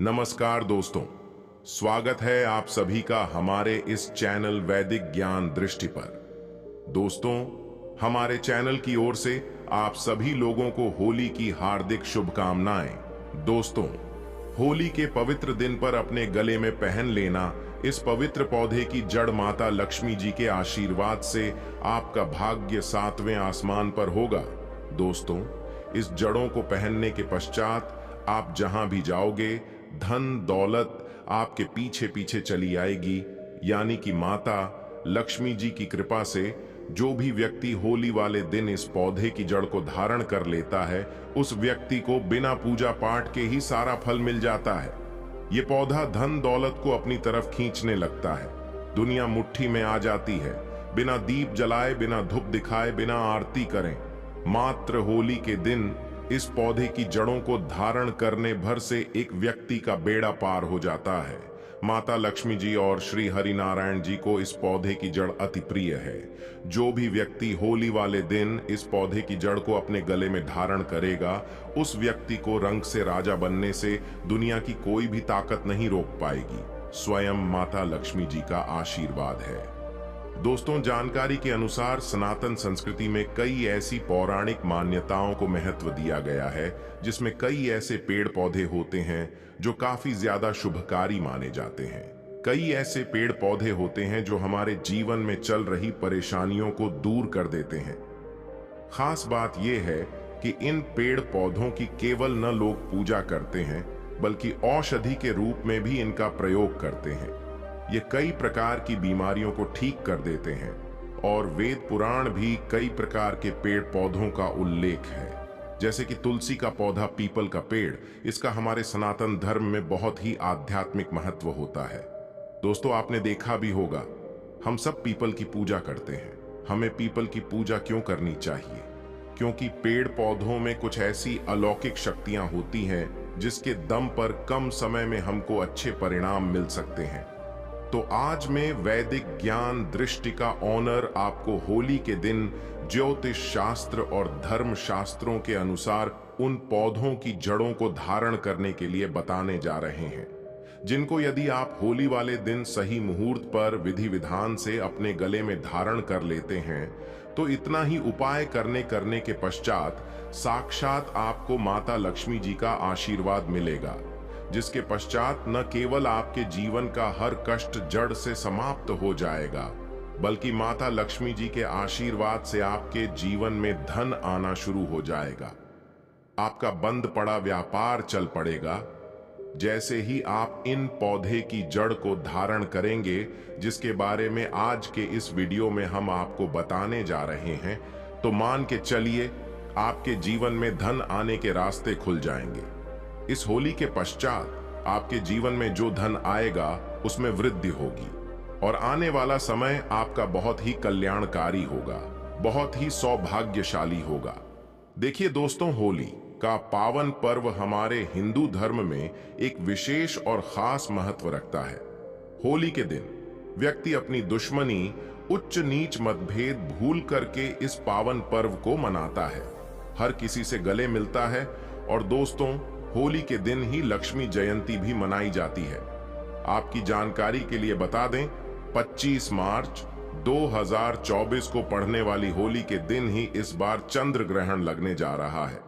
नमस्कार दोस्तों, स्वागत है आप सभी का हमारे इस चैनल वैदिक ज्ञान दृष्टि पर। दोस्तों, हमारे चैनल की ओर से आप सभी लोगों को होली की हार्दिक शुभकामनाएं। दोस्तों, होली के पवित्र दिन पर अपने गले में पहन लेना इस पवित्र पौधे की जड़ माता लक्ष्मी जी के आशीर्वाद से आपका भाग्य 7वें आसमान पर होगा। दोस्तों, इस जड़ों को पहनने के पश्चात आप जहां भी जाओगे, धन दौलत आपके पीछे पीछे चली आएगी। यानी कि माता लक्ष्मी जी की कृपा से जो भी व्यक्ति होली वाले दिन इस पौधे की जड़ को धारण कर लेता है, उस व्यक्ति को बिना पूजा पाठ के ही सारा फल मिल जाता है। ये पौधा धन दौलत को अपनी तरफ खींचने लगता है। दुनिया मुट्ठी में आ जाती है। बिना दीप जलाए, बिना धूप दिखाए, बिना आरती करें, मात्र होली के दिन इस पौधे की जड़ों को धारण करने भर से एक व्यक्ति का बेड़ा पार हो जाता है। माता लक्ष्मी जी और श्री हरि नारायण जी को इस पौधे की जड़ अति प्रिय है। जो भी व्यक्ति होली वाले दिन इस पौधे की जड़ को अपने गले में धारण करेगा, उस व्यक्ति को रंग से राजा बनने से दुनिया की कोई भी ताकत नहीं रोक पाएगी। स्वयं माता लक्ष्मी जी का आशीर्वाद है। दोस्तों, जानकारी के अनुसार सनातन संस्कृति में कई ऐसी पौराणिक मान्यताओं को महत्व दिया गया है, जिसमें कई ऐसे पेड़ पौधे होते हैं जो काफी ज्यादा शुभकारी माने जाते हैं। कई ऐसे पेड़ पौधे होते हैं जो हमारे जीवन में चल रही परेशानियों को दूर कर देते हैं। खास बात यह है कि इन पेड़ पौधों की केवल न लोग पूजा करते हैं, बल्कि औषधि के रूप में भी इनका प्रयोग करते हैं। ये कई प्रकार की बीमारियों को ठीक कर देते हैं और वेद पुराण भी कई प्रकार के पेड़ पौधों का उल्लेख है। जैसे कि तुलसी का पौधा, पीपल का पेड़, इसका हमारे सनातन धर्म में बहुत ही आध्यात्मिक महत्व होता है। दोस्तों, आपने देखा भी होगा, हम सब पीपल की पूजा करते हैं। हमें पीपल की पूजा क्यों करनी चाहिए? क्योंकि पेड़ पौधों में कुछ ऐसी अलौकिक शक्तियां होती हैं जिसके दम पर कम समय में हमको अच्छे परिणाम मिल सकते हैं। तो आज मैं वैदिक ज्ञान दृष्टि का ऑनर आपको होली के दिन ज्योतिष शास्त्र और धर्म शास्त्रों के अनुसार उन पौधों की जड़ों को धारण करने के लिए बताने जा रहे हैं, जिनको यदि आप होली वाले दिन सही मुहूर्त पर विधि विधान से अपने गले में धारण कर लेते हैं, तो इतना ही उपाय करने के पश्चात साक्षात आपको माता लक्ष्मी जी का आशीर्वाद मिलेगा, जिसके पश्चात न केवल आपके जीवन का हर कष्ट जड़ से समाप्त हो जाएगा, बल्कि माता लक्ष्मी जी के आशीर्वाद से आपके जीवन में धन आना शुरू हो जाएगा। आपका बंद पड़ा व्यापार चल पड़ेगा। जैसे ही आप इन पौधे की जड़ को धारण करेंगे, जिसके बारे में आज के इस वीडियो में हम आपको बताने जा रहे हैं, तो मान के चलिए आपके जीवन में धन आने के रास्ते खुल जाएंगे। इस होली के पश्चात आपके जीवन में जो धन आएगा उसमें वृद्धि होगी और आने वाला समय आपका बहुत ही कल्याणकारी होगा, बहुत ही सौभाग्यशाली होगा। देखिए दोस्तों, होली का पावन पर्व हमारे हिंदू धर्म में एक विशेष और खास महत्व रखता है। होली के दिन व्यक्ति अपनी दुश्मनी, उच्च नीच मतभेद भूल करके इस पावन पर्व को मनाता है, हर किसी से गले मिलता है। और दोस्तों, होली के दिन ही लक्ष्मी जयंती भी मनाई जाती है। आपकी जानकारी के लिए बता दें, 25 मार्च 2024 को पड़ने वाली होली के दिन ही इस बार चंद्र ग्रहण लगने जा रहा है।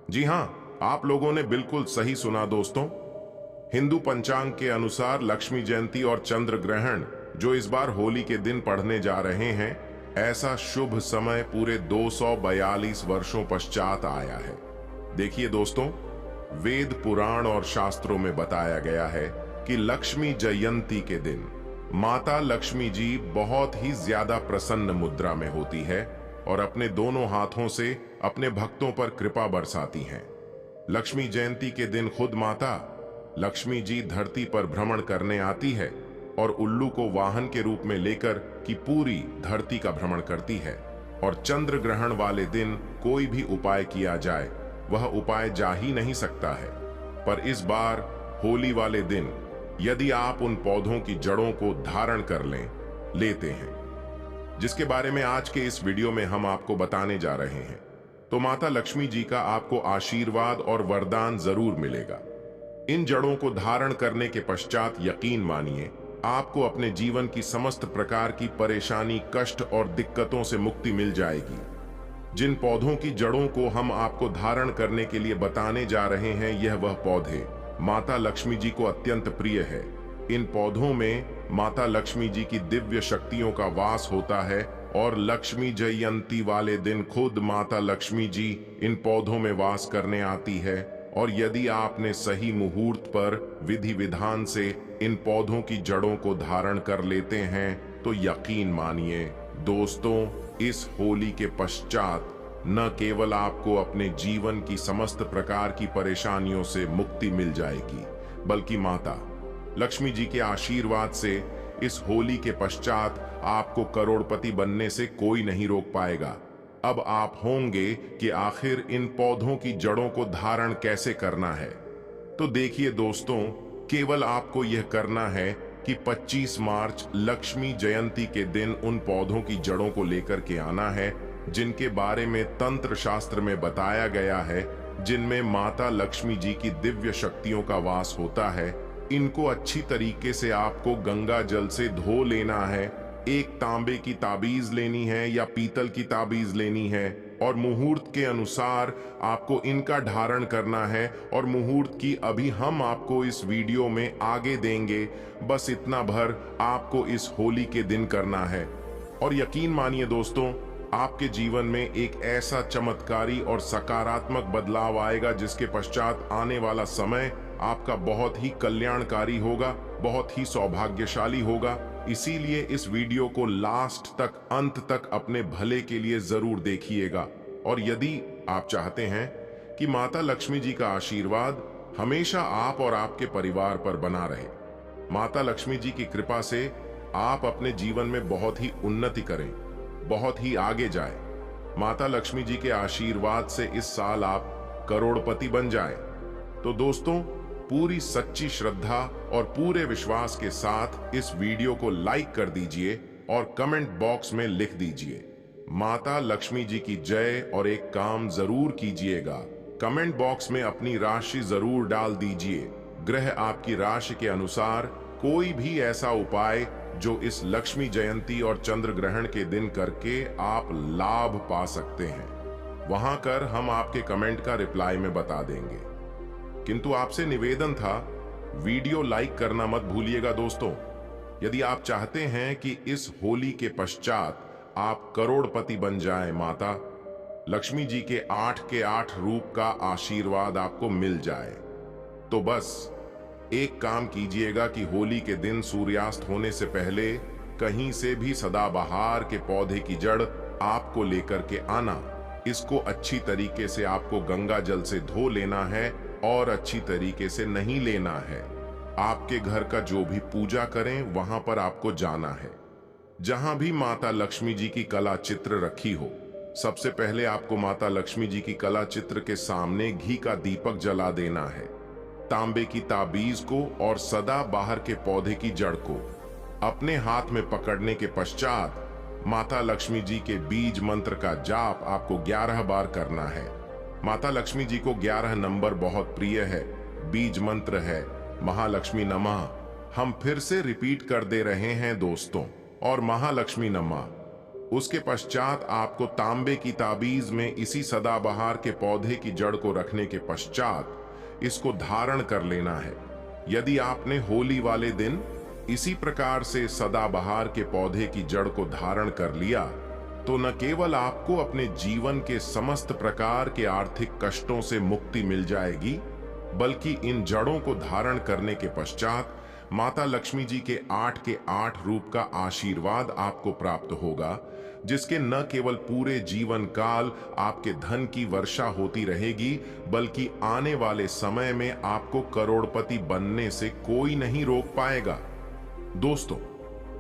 जी हां, आप लोगों ने बिल्कुल सही सुना दोस्तों। हिंदू पंचांग के अनुसार लक्ष्मी जयंती और चंद्र ग्रहण जो इस बार होली के दिन पड़ने जा रहे हैं, ऐसा शुभ समय पूरे 242 वर्षों पश्चात आया है। देखिए दोस्तों, वेद पुराण और शास्त्रों में बताया गया है कि लक्ष्मी जयंती के दिन माता लक्ष्मी जी बहुत ही ज्यादा प्रसन्न मुद्रा में होती है और अपने दोनों हाथों से अपने भक्तों पर कृपा बरसाती हैं। लक्ष्मी जयंती के दिन खुद माता लक्ष्मी जी धरती पर भ्रमण करने आती है और उल्लू को वाहन के रूप में लेकर की पूरी धरती का भ्रमण करती है। और चंद्र ग्रहण वाले दिन कोई भी उपाय किया जाए, वह उपाय जा ही नहीं सकता है। पर इस बार होली वाले दिन यदि आप उन पौधों की जड़ों को धारण कर लेते हैं, जिसके बारे में आज के इस वीडियो में हम आपको बताने जा रहे हैं, तो माता लक्ष्मी जी का आपको आशीर्वाद और वरदान जरूर मिलेगा। इन जड़ों को धारण करने के पश्चात यकीन मानिए आपको अपने जीवन की समस्त प्रकार की परेशानी, कष्ट और दिक्कतों से मुक्ति मिल जाएगी। जिन पौधों की जड़ों को हम आपको धारण करने के लिए बताने जा रहे हैं, यह वह पौधे माता लक्ष्मी जी को अत्यंत प्रिय है। इन पौधों में माता लक्ष्मी जी की दिव्य शक्तियों का वास होता है और लक्ष्मी जयंती वाले दिन खुद माता लक्ष्मी जी इन पौधों में वास करने आती है। और यदि आपने सही मुहूर्त पर विधि विधान से इन पौधों की जड़ों को धारण कर लेते हैं तो यकीन मानिए दोस्तों, इस होली के पश्चात न केवल आपको अपने जीवन की समस्त प्रकार की परेशानियों से मुक्ति मिल जाएगी, बल्कि माता लक्ष्मी जी के आशीर्वाद से इस होली के पश्चात आपको करोड़पति बनने से कोई नहीं रोक पाएगा। अब आप होंगे कि आखिर इन पौधों की जड़ों को धारण कैसे करना है। तो देखिए दोस्तों, केवल आपको यह करना है कि 25 मार्च लक्ष्मी जयंती के दिन उन पौधों की जड़ों को लेकर के आना है जिनके बारे में तंत्र शास्त्र में बताया गया है, जिनमें माता लक्ष्मी जी की दिव्य शक्तियों का वास होता है। इनको अच्छी तरीके से आपको गंगा जल से धो लेना है। एक तांबे की ताबीज लेनी है या पीतल की ताबीज लेनी है और मुहूर्त के अनुसार आपको इनका धारण करना है। और मुहूर्त की अभी हम आपको इस वीडियो में आगे देंगे, बस इतना भर आपको इस होली के दिन करना है। और यकीन मानिए दोस्तों, आपके जीवन में एक ऐसा चमत्कारी और सकारात्मक बदलाव आएगा जिसके पश्चात आने वाला समय आपका बहुत ही कल्याणकारी होगा, बहुत ही सौभाग्यशाली होगा। इसीलिए इस वीडियो को लास्ट तक, अंत तक अपने भले के लिए जरूर देखिएगा। और यदि आप चाहते हैं कि माता लक्ष्मी जी का आशीर्वाद हमेशा आप और आपके परिवार पर बना रहे, माता लक्ष्मी जी की कृपा से आप अपने जीवन में बहुत ही उन्नति करें, बहुत ही आगे जाए, माता लक्ष्मी जी के आशीर्वाद से इस साल आप करोड़पति बन जाएं, तो दोस्तों पूरी सच्ची श्रद्धा और पूरे विश्वास के साथ इस वीडियो को लाइक कर दीजिए और कमेंट बॉक्स में लिख दीजिए माता लक्ष्मी जी की जय। और एक काम जरूर कीजिएगा, कमेंट बॉक्स में अपनी राशि जरूर डाल दीजिए। ग्रह आपकी राशि के अनुसार कोई भी ऐसा उपाय जो इस लक्ष्मी जयंती और चंद्र ग्रहण के दिन करके आप लाभ पा सकते हैं, वहां कर हम आपके कमेंट का रिप्लाई में बता देंगे। किंतु आपसे निवेदन था, वीडियो लाइक करना मत भूलिएगा दोस्तों। यदि आप चाहते हैं कि इस होली के पश्चात आप करोड़पति बन जाएं, माता लक्ष्मी जी के 8 रूप का आशीर्वाद आपको मिल जाए, तो बस एक काम कीजिएगा कि होली के दिन सूर्यास्त होने से पहले कहीं से भी सदाबहार के पौधे की जड़ आपको लेकर के आना। इसको अच्छी तरीके से आपको गंगा जल से धो लेना है और अच्छी तरीके से नहीं लेना है। आपके घर का जो भी पूजा करें वहां पर आपको जाना है, जहां भी माता लक्ष्मी जी की कला चित्र रखी हो। सबसे पहले आपको माता लक्ष्मी जी की कला चित्र के सामने घी का दीपक जला देना है। तांबे की ताबीज को और सदा बाहर के पौधे की जड़ को अपने हाथ में पकड़ने के पश्चात माता लक्ष्मी जी के बीज मंत्र का जाप आपको 11 बार करना है। माता लक्ष्मी जी को 11 नंबर बहुत प्रिय है। बीज मंत्र है महालक्ष्मी नमः। हम फिर से रिपीट कर दे रहे हैं दोस्तों, और महालक्ष्मी नमः। उसके पश्चात आपको तांबे की ताबीज में इसी सदाबहार के पौधे की जड़ को रखने के पश्चात इसको धारण कर लेना है। यदि आपने होली वाले दिन इसी प्रकार से सदाबहार के पौधे की जड़ को धारण कर लिया, तो न केवल आपको अपने जीवन के समस्त प्रकार के आर्थिक कष्टों से मुक्ति मिल जाएगी, बल्कि इन जड़ों को धारण करने के पश्चात माता लक्ष्मी जी के 8 रूप का आशीर्वाद आपको प्राप्त होगा, जिसके न केवल पूरे जीवन काल आपके धन की वर्षा होती रहेगी, बल्कि आने वाले समय में आपको करोड़पति बनने से कोई नहीं रोक पाएगा। दोस्तों,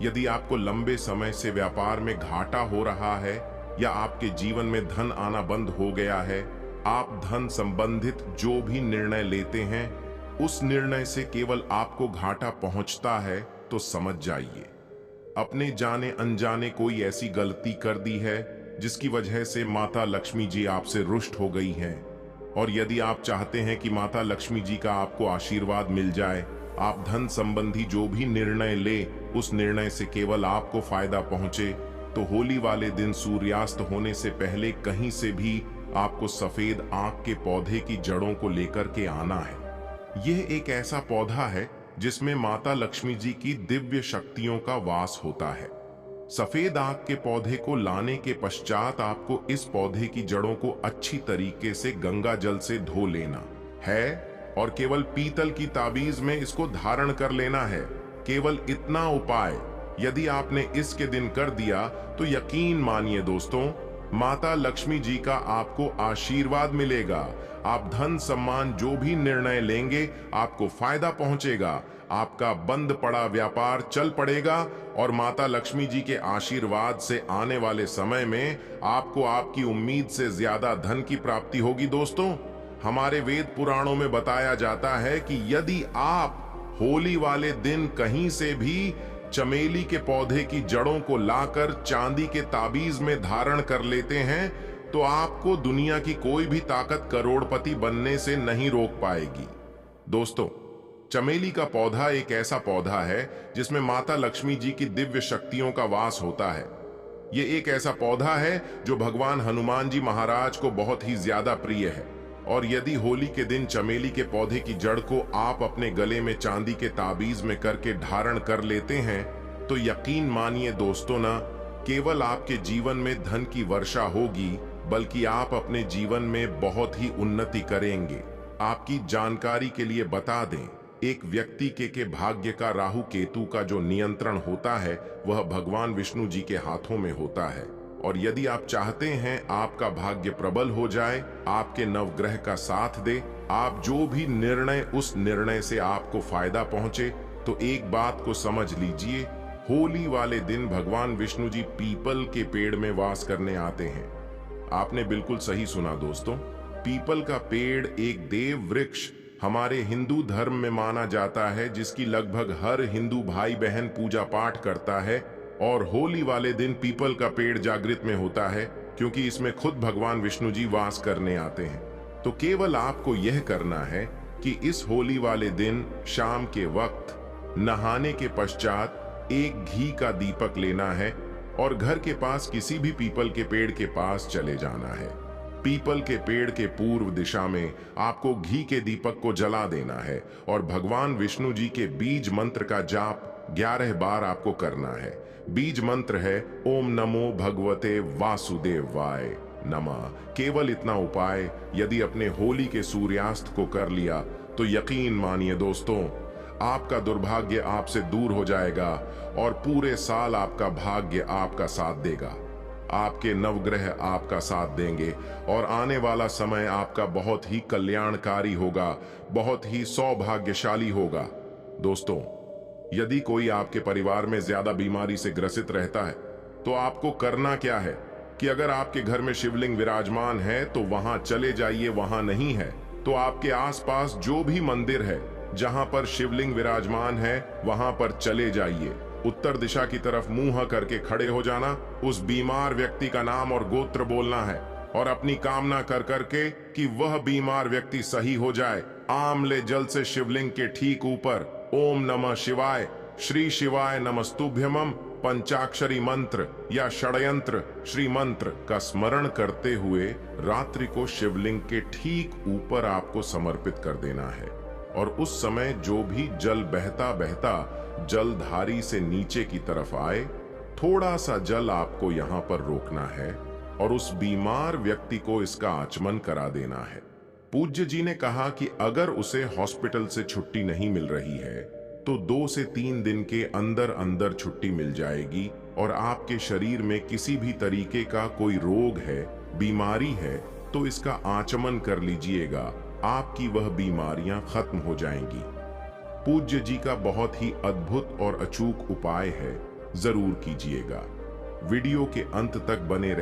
यदि आपको लंबे समय से व्यापार में घाटा हो रहा है या आपके जीवन में धन आना बंद हो गया है, आप धन संबंधित जो भी निर्णय लेते हैं उस निर्णय से केवल आपको घाटा पहुंचता है, तो समझ जाइए अपने जाने अनजाने कोई ऐसी गलती कर दी है जिसकी वजह से माता लक्ष्मी जी आपसे रुष्ट हो गई हैं। और यदि आप चाहते हैं कि माता लक्ष्मी जी का आपको आशीर्वाद मिल जाए, आप धन संबंधी जो भी निर्णय ले उस निर्णय से केवल आपको फायदा पहुंचे, तो होली वाले दिन सूर्यास्त होने से पहले कहीं से भी आपको सफेद आंख के पौधे की जड़ों को लेकर के आना है। यह एक ऐसा पौधा है जिसमें माता लक्ष्मी जी की दिव्य शक्तियों का वास होता है। सफेद आंख के पौधे को लाने के पश्चात आपको इस पौधे की जड़ों को अच्छी तरीके से गंगा जल से धो लेना है और केवल पीतल की ताबीज में इसको धारण कर लेना है। केवल इतना उपाय यदि आपने इसके दिन कर दिया तो यकीन मानिए दोस्तों, माता लक्ष्मी जी का आपको आशीर्वाद मिलेगा। आप धन सम्मान जो भी निर्णय लेंगे आपको फायदा पहुंचेगा, आपका बंद पड़ा व्यापार चल पड़ेगा और माता लक्ष्मी जी के आशीर्वाद से आने वाले समय में आपको आपकी उम्मीद से ज्यादा धन की प्राप्ति होगी। दोस्तों, हमारे वेद पुराणों में बताया जाता है कि यदि आप होली वाले दिन कहीं से भी चमेली के पौधे की जड़ों को लाकर चांदी के ताबीज में धारण कर लेते हैं तो आपको दुनिया की कोई भी ताकत करोड़पति बनने से नहीं रोक पाएगी। दोस्तों, चमेली का पौधा एक ऐसा पौधा है जिसमें माता लक्ष्मी जी की दिव्य शक्तियों का वास होता है। ये एक ऐसा पौधा है जो भगवान हनुमान जी महाराज को बहुत ही ज्यादा प्रिय है और यदि होली के दिन चमेली के पौधे की जड़ को आप अपने गले में चांदी के ताबीज में करके धारण कर लेते हैं तो यकीन मानिए दोस्तों, ना केवल आपके जीवन में धन की वर्षा होगी बल्कि आप अपने जीवन में बहुत ही उन्नति करेंगे। आपकी जानकारी के लिए बता दें, एक व्यक्ति के भाग्य का राहु केतु का जो नियंत्रण होता है वह भगवान विष्णु जी के हाथों में होता है। और यदि आप चाहते हैं आपका भाग्य प्रबल हो जाए, आपके नवग्रह का साथ दे, आप जो भी निर्णय उस निर्णय से आपको फायदा पहुंचे, तो एक बात को समझ लीजिए, होली वाले दिन भगवान विष्णु जी पीपल के पेड़ में वास करने आते हैं। आपने बिल्कुल सही सुना दोस्तों, पीपल का पेड़ एक देव वृक्ष हमारे हिंदू धर्म में माना जाता है जिसकी लगभग हर हिंदू भाई बहन पूजा पाठ करता है। और होली वाले दिन पीपल का पेड़ जागृत में होता है क्योंकि इसमें खुद भगवान विष्णु जी वास करने आते हैं। तो केवल आपको यह करना है कि इस होली वाले दिन शाम के वक्त नहाने के पश्चात एक घी का दीपक लेना है और घर के पास किसी भी पीपल के पेड़ के पास चले जाना है। पीपल के पेड़ के पूर्व दिशा में आपको घी के दीपक को जला देना है और भगवान विष्णु जी के बीज मंत्र का जाप 11 बार आपको करना है। बीज मंत्र है ओम नमो भगवते वासुदेवाय नमः। केवल इतना उपाय यदि अपने होली के सूर्यास्त को कर लिया तो यकीन मानिए दोस्तों, आपका दुर्भाग्य आपसे दूर हो जाएगा और पूरे साल आपका भाग्य आपका साथ देगा, आपके नवग्रह आपका साथ देंगे और आने वाला समय आपका बहुत ही कल्याणकारी होगा, बहुत ही सौभाग्यशाली होगा। दोस्तों, यदि कोई आपके परिवार में ज्यादा बीमारी से ग्रसित रहता है तो आपको करना क्या है कि अगर आपके घर में शिवलिंग विराजमान है तो वहां चले जाइए, वहां नहीं है तो आपके आसपास जो भी मंदिर है जहां पर शिवलिंग विराजमान है वहां पर चले जाइए। उत्तर दिशा की तरफ मुंह करके खड़े हो जाना, उस बीमार व्यक्ति का नाम और गोत्र बोलना है और अपनी कामना कर करके कि वह बीमार व्यक्ति सही हो जाए। आमले जल से शिवलिंग के ठीक ऊपर ओम नमः शिवाय, श्री शिवाय नमस्तुभ्यमम पंचाक्षरी मंत्र या षड्यंत्र श्री मंत्र का स्मरण करते हुए रात्रि को शिवलिंग के ठीक ऊपर आपको समर्पित कर देना है। और उस समय जो भी जल बहता बहता जलधारी से नीचे की तरफ आए, थोड़ा सा जल आपको यहाँ पर रोकना है और उस बीमार व्यक्ति को इसका आचमन करा देना है। पूज्य जी ने कहा कि अगर उसे हॉस्पिटल से छुट्टी नहीं मिल रही है तो 2 से 3 दिन के अंदर अंदर छुट्टी मिल जाएगी और आपके शरीर में किसी भी तरीके का कोई रोग है, बीमारी है तो इसका आचमन कर लीजिएगा, आपकी वह बीमारियां खत्म हो जाएंगी। पूज्य जी का बहुत ही अद्भुत और अचूक उपाय है, जरूर कीजिएगा। वीडियो के अंत तक बने